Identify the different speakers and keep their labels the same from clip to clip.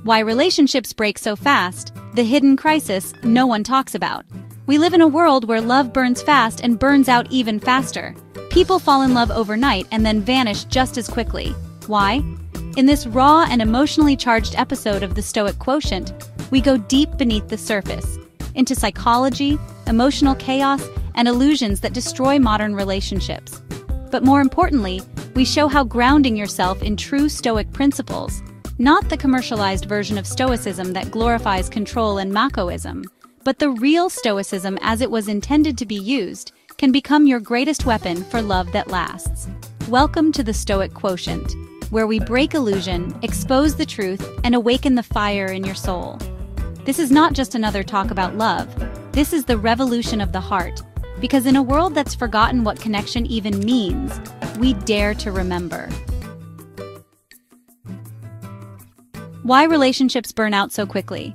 Speaker 1: Why relationships break so fast, the hidden crisis no one talks about. We live in a world where love burns fast and burns out even faster. People fall in love overnight and then vanish just as quickly. Why? In this raw and emotionally charged episode of the Stoic Quotient, we go deep beneath the surface, into psychology, emotional chaos, and illusions that destroy modern relationships. But more importantly, we show how grounding yourself in true Stoic principles, not the commercialized version of Stoicism that glorifies control and Machoism, but the real Stoicism as it was intended to be used, can become your greatest weapon for love that lasts. Welcome to the Stoic Quotient, where we break illusion, expose the truth, and awaken the fire in your soul. This is not just another talk about love. This is the revolution of the heart, because in a world that's forgotten what connection even means, we dare to remember. Why relationships burn out so quickly?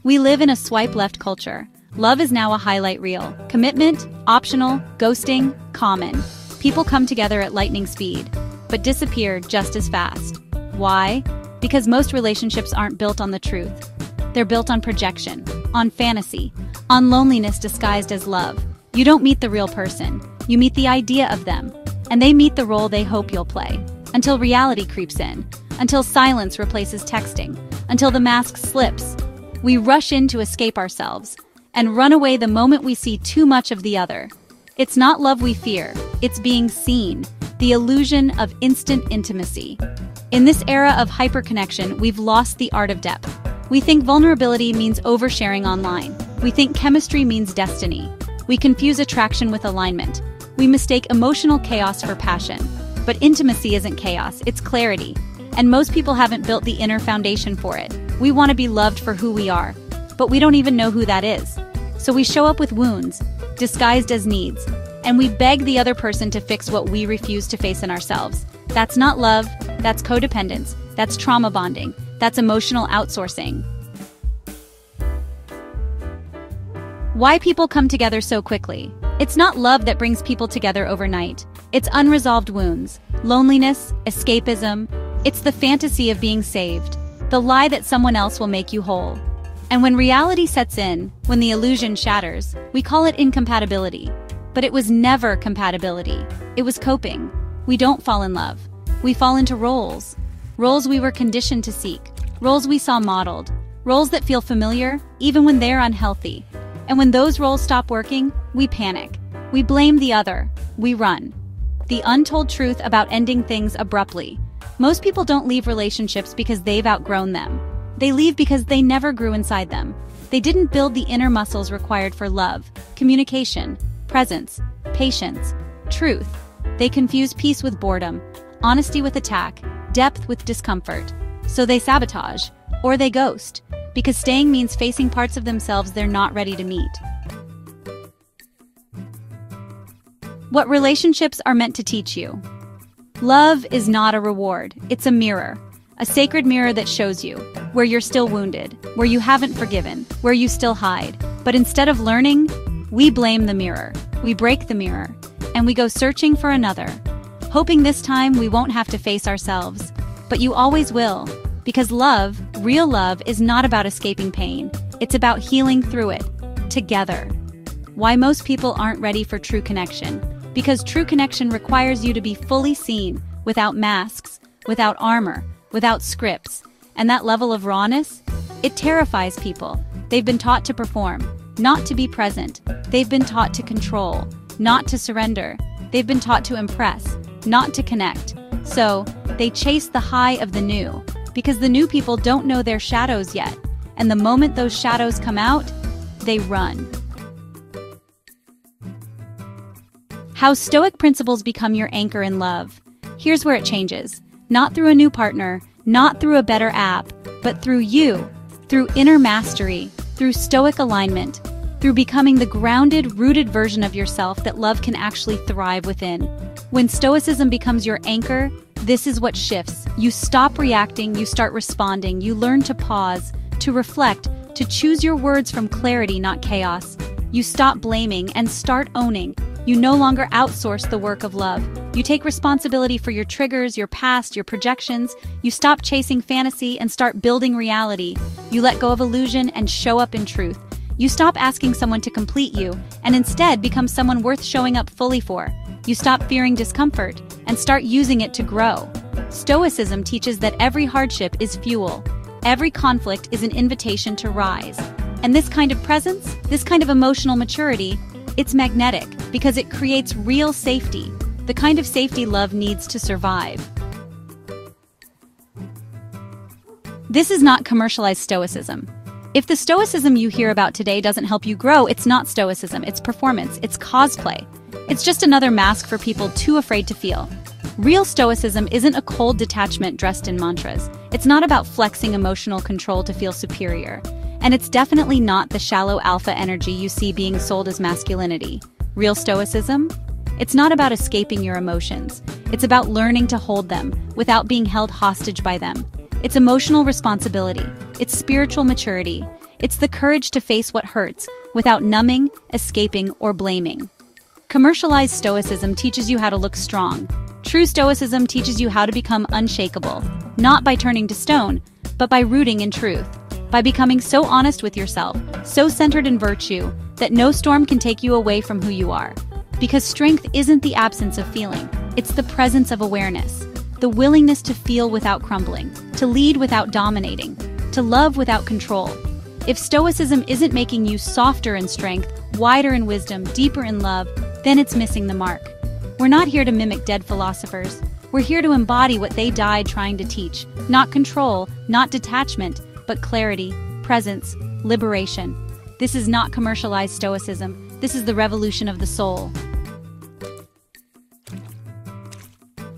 Speaker 1: We live in a swipe-left culture. Love is now a highlight reel. Commitment, optional, ghosting, common. People come together at lightning speed, but disappear just as fast. Why? Because most relationships aren't built on the truth. They're built on projection, on fantasy, on loneliness disguised as love. You don't meet the real person. You meet the idea of them, and they meet the role they hope you'll play. Until reality creeps in, until silence replaces texting, until the mask slips. We rush in to escape ourselves, and run away the moment we see too much of the other. It's not love we fear, it's being seen, the illusion of instant intimacy. In this era of hyperconnection, we've lost the art of depth. We think vulnerability means oversharing online. We think chemistry means destiny. We confuse attraction with alignment. We mistake emotional chaos for passion. But intimacy isn't chaos, it's clarity. And most people haven't built the inner foundation for it. We want to be loved for who we are, but we don't even know who that is. So we show up with wounds, disguised as needs, and we beg the other person to fix what we refuse to face in ourselves. That's not love, that's codependence, that's trauma bonding, that's emotional outsourcing. Why people come together so quickly? It's not love that brings people together overnight. It's unresolved wounds, loneliness, escapism. It's the fantasy of being saved, the lie that someone else will make you whole. And when reality sets in, when the illusion shatters, we call it incompatibility. But it was never compatibility. It was coping. We don't fall in love. We fall into roles. Roles we were conditioned to seek. Roles we saw modeled. Roles that feel familiar, even when they're unhealthy. And when those roles stop working, we panic. We blame the other. We run. The untold truth about ending things abruptly. Most people don't leave relationships because they've outgrown them. They leave because they never grew inside them. They didn't build the inner muscles required for love, communication, presence, patience, truth. They confuse peace with boredom, honesty with attack, depth with discomfort. So they sabotage, or they ghost, because staying means facing parts of themselves they're not ready to meet. What relationships are meant to teach you. Love is not a reward, it's a mirror. A sacred mirror that shows you where you're still wounded, where you haven't forgiven, where you still hide. But instead of learning, we blame the mirror. We break the mirror, and we go searching for another, hoping this time we won't have to face ourselves. But you always will, because love, real love, is not about escaping pain. It's about healing through it, together. Why most people aren't ready for true connection? Because true connection requires you to be fully seen, without masks, without armor, without scripts. And that level of rawness? It terrifies people. They've been taught to perform, not to be present. They've been taught to control, not to surrender. They've been taught to impress, not to connect. So, they chase the high of the new, because the new people don't know their shadows yet. And the moment those shadows come out, they run. How Stoic principles become your anchor in love. Here's where it changes. Not through a new partner, not through a better app, but through you, through inner mastery, through Stoic alignment, through becoming the grounded, rooted version of yourself that love can actually thrive within. When Stoicism becomes your anchor, this is what shifts. You stop reacting, you start responding, you learn to pause, to reflect, to choose your words from clarity, not chaos. You stop blaming and start owning. You no longer outsource the work of love. You take responsibility for your triggers, your past, your projections. You stop chasing fantasy and start building reality. You let go of illusion and show up in truth. You stop asking someone to complete you and instead become someone worth showing up fully for. You stop fearing discomfort and start using it to grow. Stoicism teaches that every hardship is fuel. Every conflict is an invitation to rise. And this kind of presence, this kind of emotional maturity, it's magnetic because it creates real safety, the kind of safety love needs to survive. This is not commercialized stoicism. If the stoicism you hear about today doesn't help you grow, it's not stoicism, it's performance, it's cosplay. It's just another mask for people too afraid to feel. Real stoicism isn't a cold detachment dressed in mantras. It's not about flexing emotional control to feel superior. And it's definitely not the shallow alpha energy you see being sold as masculinity. Real stoicism? It's not about escaping your emotions. It's about learning to hold them without being held hostage by them. It's emotional responsibility. It's spiritual maturity. It's the courage to face what hurts without numbing, escaping, or blaming. Commercialized stoicism teaches you how to look strong. True stoicism teaches you how to become unshakable, not by turning to stone, but by rooting in truth. By becoming so honest with yourself, so centered in virtue, that no storm can take you away from who you are. Because strength isn't the absence of feeling, it's the presence of awareness. The willingness to feel without crumbling, to lead without dominating, to love without control. If stoicism isn't making you softer in strength, wider in wisdom, deeper in love, then it's missing the mark. We're not here to mimic dead philosophers. We're here to embody what they died trying to teach. Not control, not detachment, but clarity, presence, liberation. This is not commercialized stoicism. This is the revolution of the soul.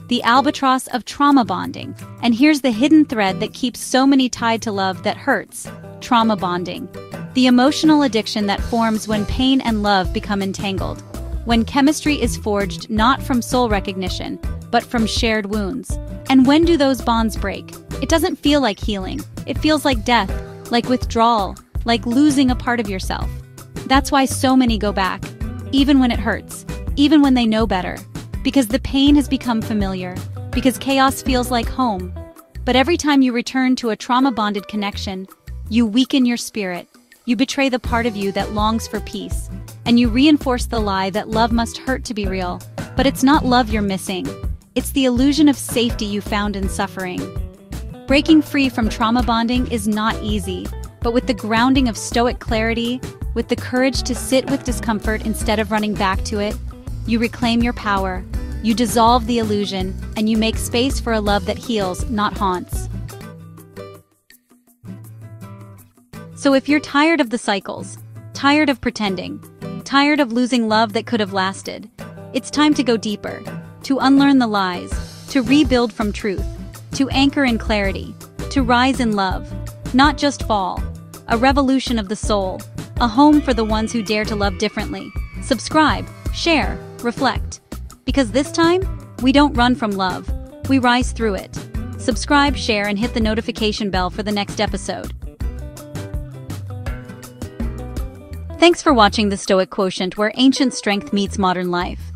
Speaker 1: The albatross of trauma bonding. And here's the hidden thread that keeps so many tied to love that hurts: trauma bonding. The emotional addiction that forms when pain and love become entangled. When chemistry is forged not from soul recognition, but from shared wounds. And when do those bonds break? It doesn't feel like healing. It feels like death, like withdrawal, like losing a part of yourself. That's why so many go back, even when it hurts, even when they know better. Because the pain has become familiar, because chaos feels like home. But every time you return to a trauma-bonded connection, you weaken your spirit, you betray the part of you that longs for peace, and you reinforce the lie that love must hurt to be real. But it's not love you're missing. It's the illusion of safety you found in suffering. Breaking free from trauma bonding is not easy, but with the grounding of stoic clarity, with the courage to sit with discomfort instead of running back to it, you reclaim your power, you dissolve the illusion, and you make space for a love that heals, not haunts. So if you're tired of the cycles, tired of pretending, tired of losing love that could have lasted, it's time to go deeper, to unlearn the lies, to rebuild from truth, to anchor in clarity, to rise in love, not just fall. A revolution of the soul, a home for the ones who dare to love differently. Subscribe, share, reflect. Because this time, we don't run from love, we rise through it. Subscribe, share, and hit the notification bell for the next episode. Thanks for watching the Stoic Quotient, where ancient strength meets modern life.